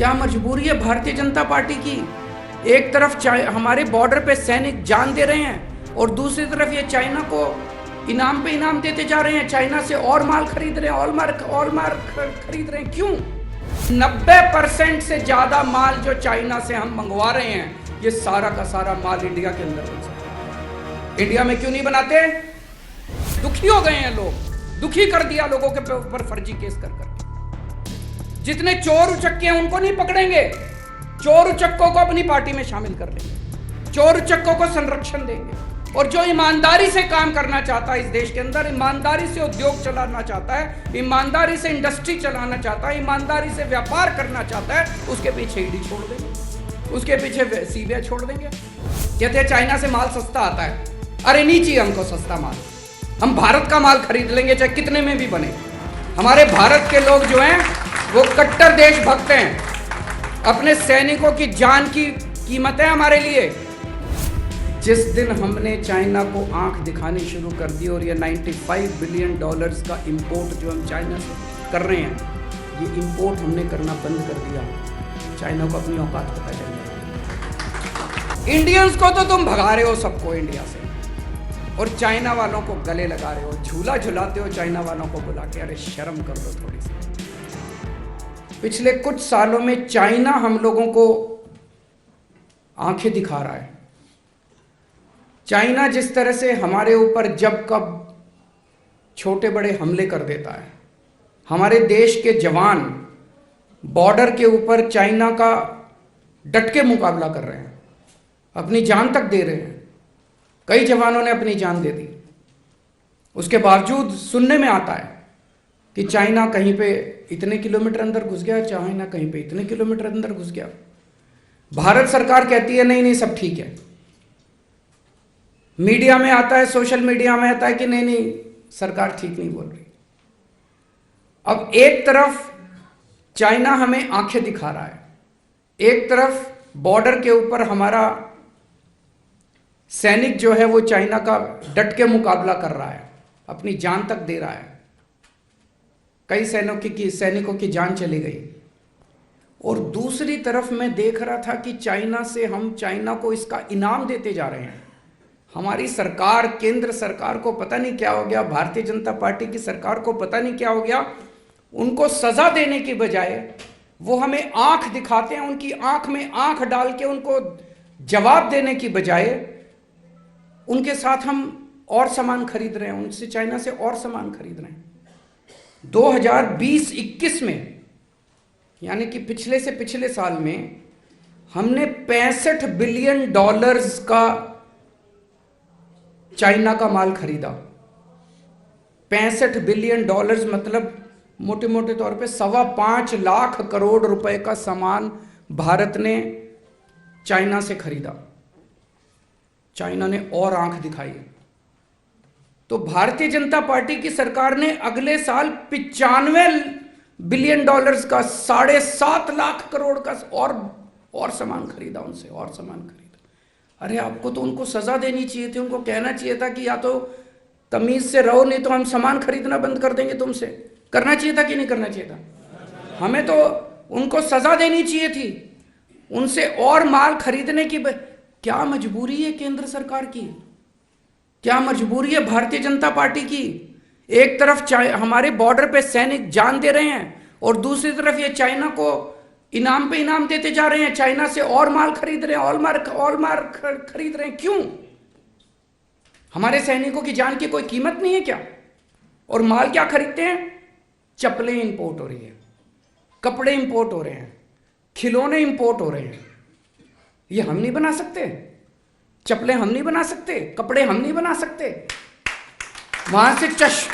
क्या मजबूरी है भारतीय जनता पार्टी की? एक तरफ हमारे बॉर्डर पे सैनिक जान दे रहे हैं और दूसरी तरफ ये चाइना को इनाम पे इनाम देते जा रहे हैं। चाइना से और माल खरीद रहे हैं, और माल खरीद रहे हैं। क्यों? 90% से ज्यादा माल जो चाइना से हम मंगवा रहे हैं, ये सारा का सारा माल इंडिया के अंदर बन सकता है। इंडिया में क्यों नहीं बनाते? दुखी हो गए हैं लोग, दुखी कर दिया लोगों के ऊपर फर्जी केस कर करके। जितने चोर उचक्के हैं उनको नहीं पकड़ेंगे, चोर उचक्कों को अपनी पार्टी में शामिल कर लेंगे, चोर उचक्कों को संरक्षण देंगे। और जो ईमानदारी से काम करना चाहता है इस देश के अंदर, ईमानदारी से उद्योग चलाना चाहता है, ईमानदारी से इंडस्ट्री चलाना चाहता है, ईमानदारी से व्यापार करना चाहता है, उसके पीछे ईडी छोड़ देंगे, उसके पीछे सीबीआई छोड़ देंगे। कहते हैं चाइना से माल सस्ता आता है। अरे नहीं चाहिए हमको सस्ता माल, हम भारत का माल खरीद लेंगे चाहे कितने में भी बने। हमारे भारत के लोग जो हैं वो कट्टर देशभक्त हैं, अपने सैनिकों की जान की कीमत है हमारे लिए। जिस दिन हमने चाइना को आंख दिखानी शुरू कर दी और ये $95 बिलियन का इंपोर्ट जो हम चाइना से कर रहे हैं, ये इंपोर्ट हमने करना बंद कर दिया, चाइना को अपनी औकात पता चल जाएगी। इंडियंस को तो तुम भगा रहे हो सबको इंडिया से, और चाइना वालों को गले लगा रहे हो, झूला झुलाते हो चाइना वालों को बुला के। अरे शर्म कर लो थोड़ी सी। पिछले कुछ सालों में चाइना हम लोगों को आंखें दिखा रहा है। चाइना जिस तरह से हमारे ऊपर जब कब छोटे बड़े हमले कर देता है, हमारे देश के जवान बॉर्डर के ऊपर चाइना का डट के मुकाबला कर रहे हैं, अपनी जान तक दे रहे हैं। कई जवानों ने अपनी जान दे दी। उसके बावजूद सुनने में आता है कि चाइना कहीं पे इतने किलोमीटर अंदर घुस गया, चाइना कहीं पे इतने किलोमीटर अंदर घुस गया। भारत सरकार कहती है नहीं नहीं सब ठीक है। मीडिया में आता है, सोशल मीडिया में आता है कि नहीं नहीं सरकार ठीक नहीं बोल रही। अब एक तरफ चाइना हमें आंखें दिखा रहा है, एक तरफ बॉर्डर के ऊपर हमारा सैनिक जो है वो चाइना का डट के मुकाबला कर रहा है, अपनी जान तक दे रहा है। कई सैनिकों की जान चली गई। और दूसरी तरफ मैं देख रहा था कि चाइना से हम चाइना को इसका इनाम देते जा रहे हैं। हमारी सरकार, केंद्र सरकार को पता नहीं क्या हो गया, भारतीय जनता पार्टी की सरकार को पता नहीं क्या हो गया, उनको सजा देने की बजाय वो हमें आंख दिखाते हैं। उनकी आंख में आंख डाल के उनको जवाब देने की बजाय उनके साथ हम और सामान खरीद रहे हैं, उनसे चाइना से और सामान खरीद रहे हैं। 2020-21 में, यानी कि पिछले से पिछले साल में, हमने $65 बिलियन का चाइना का माल खरीदा। $65 बिलियन मतलब मोटे मोटे तौर पे 5.25 लाख करोड़ रुपए का सामान भारत ने चाइना से खरीदा। चाइना ने और आंख दिखाई। तो भारतीय जनता पार्टी की सरकार ने अगले साल $95 बिलियन का 7.5 लाख करोड़ का और सामान खरीदा, उनसे और सामान खरीदा। अरे आपको तो उनको सजा देनी चाहिए थी, उनको कहना चाहिए था कि या तो तमीज से रहो नहीं तो हम सामान खरीदना बंद कर देंगे तुमसे। करना चाहिए था कि नहीं करना चाहिए था? हमें तो उनको सजा देनी चाहिए थी, उनसे और माल खरीदने की। क्या मजबूरी है केंद्र सरकार की? क्या मजबूरी है भारतीय जनता पार्टी की? एक तरफ हमारे बॉर्डर पे सैनिक जान दे रहे हैं और दूसरी तरफ ये चाइना को इनाम पे इनाम देते जा रहे हैं, चाइना से और माल खरीद रहे हैं, और माल खरीद रहे हैं। क्यों? हमारे सैनिकों की जान की कोई कीमत नहीं है क्या? और माल क्या खरीदते हैं? चप्पलें इंपोर्ट हो रही है, कपड़े इंपोर्ट हो रहे हैं, खिलौने इंपोर्ट हो रहे हैं। ये हम नहीं बना सकते? चप्पलें हम नहीं बना सकते? कपड़े हम नहीं बना सकते? वहां से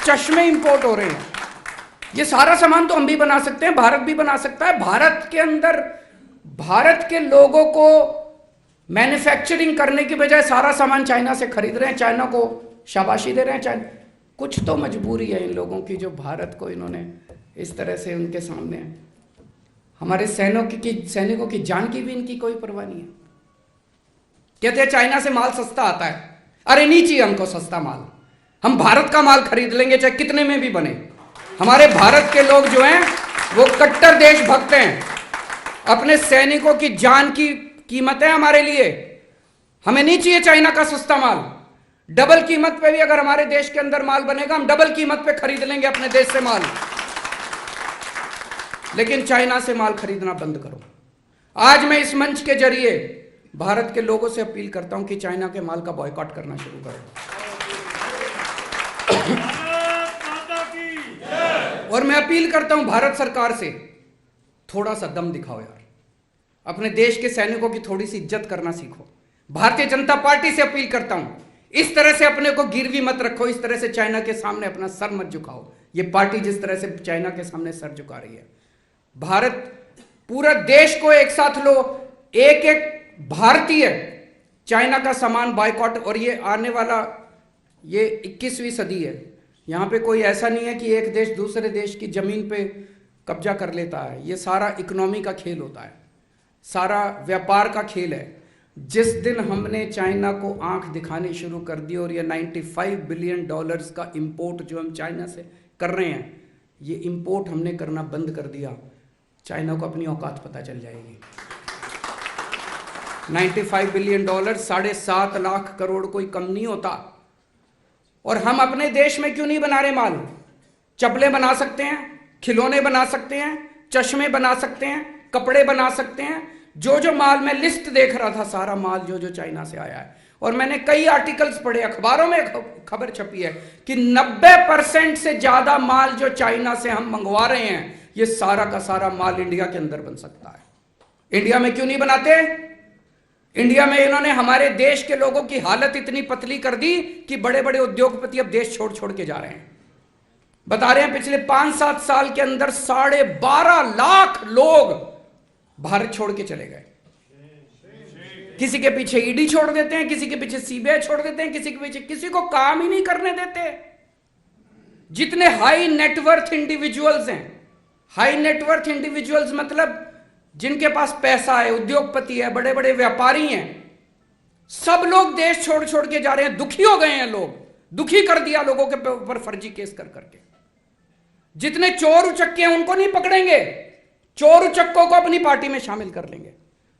चश्मे इंपोर्ट हो रहे हैं। ये सारा सामान तो हम भी बना सकते हैं, भारत भी बना सकता है। भारत के अंदर भारत के लोगों को मैन्युफैक्चरिंग करने की बजाय सारा सामान चाइना से खरीद रहे हैं, चाइना को शाबाशी दे रहे हैं। चाइना, कुछ तो मजबूरी है इन लोगों की जो भारत को इन्होंने इस तरह से उनके सामने, हमारे सैनिकों की जान की भी इनकी कोई परवाह नहीं है। कहते हैं चाइना से माल सस्ता आता है। अरे नहीं चाहिए हमको सस्ता माल, हम भारत का माल खरीद लेंगे चाहे कितने में भी बने। हमारे भारत के लोग जो हैं वो कट्टर देशभक्त हैं, अपने सैनिकों की जान की कीमत है हमारे लिए। हमें नहीं चाहिए चाइना का सस्ता माल। डबल कीमत पे भी अगर हमारे देश के अंदर माल बनेगा, हम डबल कीमत पे खरीद लेंगे अपने देश से माल। लेकिन चाइना से माल खरीदना बंद करो। आज मैं इस मंच के जरिए भारत के लोगों से अपील करता हूं कि चाइना के माल का बॉयकॉट करना शुरू करो। और मैं अपील करता हूं भारत सरकार से, थोड़ा सा दम दिखाओ यार। अपने देश के सैनिकों की थोड़ी सी इज्जत करना सीखो। भारतीय जनता पार्टी से अपील करता हूं, इस तरह से अपने को गिरवी मत रखो, इस तरह से चाइना के सामने अपना सर मत झुकाओ। ये पार्टी जिस तरह से चाइना के सामने सर झुका रही है, भारत पूरा देश को एक साथ लो, एक एक भारतीय चाइना का सामान बायकॉट। और ये आने वाला ये 21वीं सदी है, यहां पे कोई ऐसा नहीं है कि एक देश दूसरे देश की जमीन पे कब्जा कर लेता है। ये सारा इकोनॉमी का खेल होता है, सारा व्यापार का खेल है। जिस दिन हमने चाइना को आंख दिखानी शुरू कर दी और ये $95 बिलियन का इंपोर्ट जो हम चाइना से कर रहे हैं, ये इंपोर्ट हमने करना बंद कर दिया, चाइना को अपनी औकात पता चल जाएगी। $95 बिलियन, 7.5 लाख करोड़ कोई कम नहीं होता। और हम अपने देश में क्यों नहीं बना रहे माल? चप्पलें बना सकते हैं, खिलौने बना सकते हैं, चश्मे बना सकते हैं, कपड़े बना सकते हैं। जो जो माल मैं लिस्ट देख रहा था, सारा माल जो जो चाइना से आया है। और मैंने कई आर्टिकल्स पढ़े, अखबारों में खबर छपी है कि 90% से ज्यादा माल जो चाइना से हम मंगवा रहे हैं, ये सारा का सारा माल इंडिया के अंदर बन सकता है। इंडिया में क्यों नहीं बनाते? इंडिया में इन्होंने हमारे देश के लोगों की हालत इतनी पतली कर दी कि बड़े बड़े उद्योगपति अब देश छोड़ छोड़ के जा रहे हैं। बता रहे हैं पिछले 5-7 साल के अंदर 12.5 लाख लोग भारत छोड़ के चले गए। किसी के पीछे ईडी छोड़ देते हैं, किसी के पीछे सीबीआई छोड़ देते हैं, किसी के पीछे किसी को काम ही नहीं करने देते। जितने हाई नेटवर्थ इंडिविजुअल्स हैं, हाई नेटवर्थ इंडिविजुअल्स मतलब जिनके पास पैसा है, उद्योगपति है, बड़े बड़े व्यापारी हैं, सब लोग देश छोड़ छोड़ के जा रहे हैं। दुखी हो गए हैं लोग, दुखी कर दिया लोगों के ऊपर फर्जी केस कर करके। जितने चोर उचक्के हैं उनको नहीं पकड़ेंगे, चोर उचक्कों को अपनी पार्टी में शामिल कर लेंगे,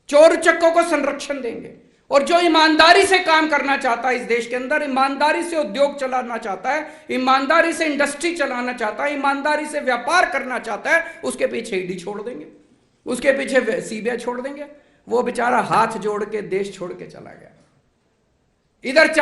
चोर उचक्कों को संरक्षण देंगे। और जो ईमानदारी से काम करना चाहता है इस देश के अंदर, ईमानदारी से उद्योग चलाना चाहता है, ईमानदारी से इंडस्ट्री चलाना चाहता है, ईमानदारी से व्यापार करना चाहता है, उसके पीछे ईडी छोड़ देंगे, उसके पीछे सीबीआई छोड़ देंगे। वो बेचारा हाथ जोड़ के देश छोड़ के चला गया। इधर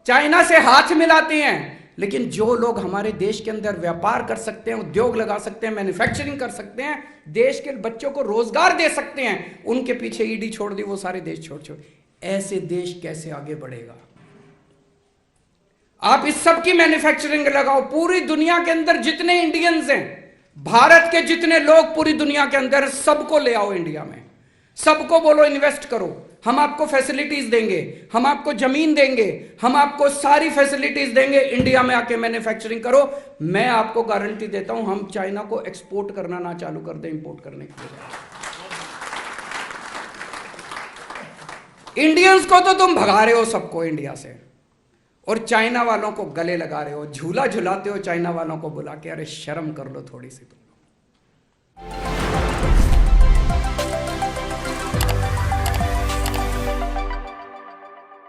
चाइना से हाथ मिलाते हैं, लेकिन जो लोग हमारे देश के अंदर व्यापार कर सकते हैं, उद्योग लगा सकते हैं, मैन्युफैक्चरिंग कर सकते हैं, देश के बच्चों को रोजगार दे सकते हैं, उनके पीछे ईडी छोड़ दी, वो सारे देश छोड़ छोड़। ऐसे देश कैसे आगे बढ़ेगा? आप इस सब की मैन्युफैक्चरिंग लगाओ। पूरी दुनिया के अंदर जितने इंडियंस हैं, भारत के जितने लोग पूरी दुनिया के अंदर, सबको ले आओ इंडिया में, सबको बोलो इन्वेस्ट करो, हम आपको फैसिलिटीज देंगे, हम आपको जमीन देंगे, हम आपको सारी फैसिलिटीज देंगे, इंडिया में आके मैन्युफैक्चरिंग करो। मैं आपको गारंटी देता हूं, हम चाइना को एक्सपोर्ट करना ना चालू कर दें, इंपोर्ट करने के लिए। इंडियंस को तो तुम भगा रहे हो सबको इंडिया से, और चाइना वालों को गले लगा रहे हो, झूला झुलाते हो चाइना वालों को बुला के। अरे शर्म कर लो थोड़ी सी।